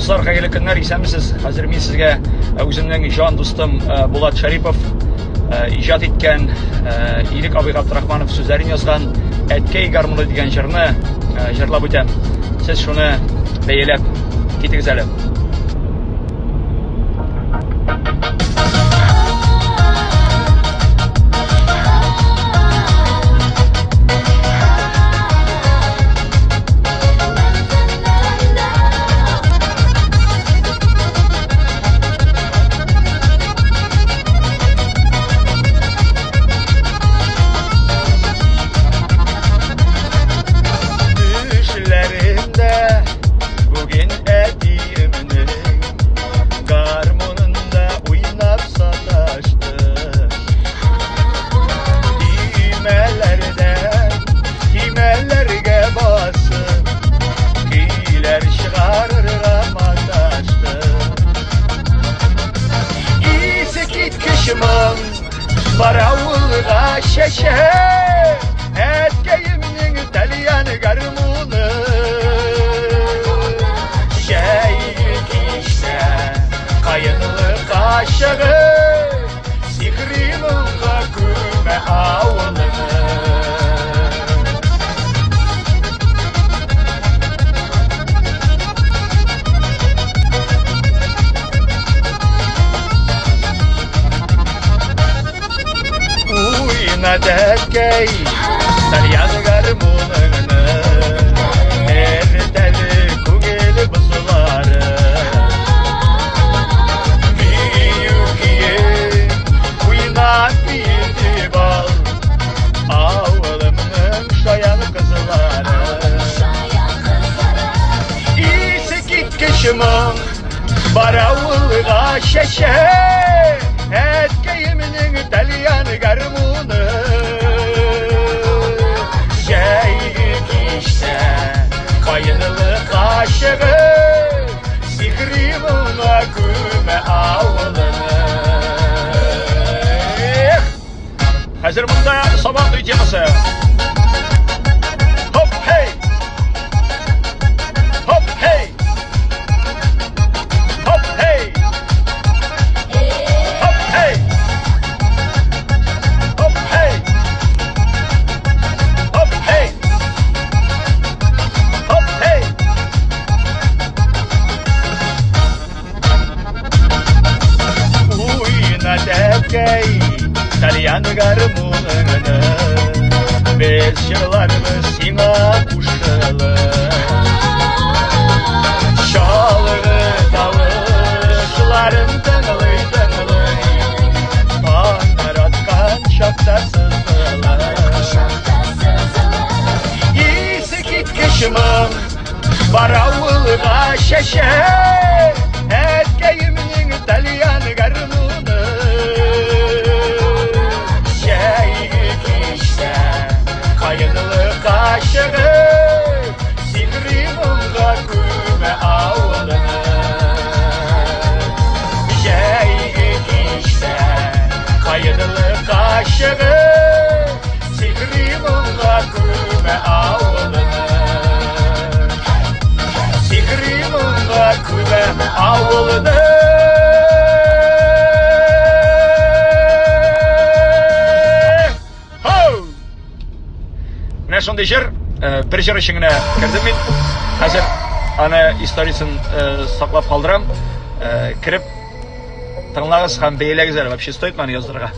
Dostlar, hayırlı günler, исәнмесез? Хәзер мин сезгә үземнең җан дустым Булат Шарипов иҗат иткән Илек абый Габдрахманов сүзләрен язган "Әткәй гармуны" дигән җырны җырлап үтәм. Сез шуны бәяләп китегез әле. Baravulga şeşe etkeyimnin talyan garmunu Şeylik işte kayınlı kaşığı Sihriminle küme avlını Nadekey, talyan garmununu Erdeli kugeli buzları Büyükiye uynat bir bal Avlımın şayan kızları İyisi git kışımın baravulga şeşe Etkeyiminin talyan garmunu Şeylik işte kayınlı kaşığı Sihriminle küme avlını Hazır bunda sabah duyacağımızı Hop hey Hop hey Hop hey Talyan garmununu Biz yıllarımız sima kuşalı Çalgı davuşlarım tıngılı tıngılı Onlar atkan şakta sızılı İyisi git kışımın baravulga şeşe Etkeyiminin talyan garmunu Kayınlı kaşığı Sihriminle küme avlını Şeylik işte Kayınlı kaşığı Sihriminle küme avlını Sihriminle küme avlını Менә шундый җыр, бер җыр өчен генә кердем мин. Хәзер аны историясын саклап калдырам. Кирип тыңлагыз һәм бәяләгез әле. Вообще стоит аны яздырырга.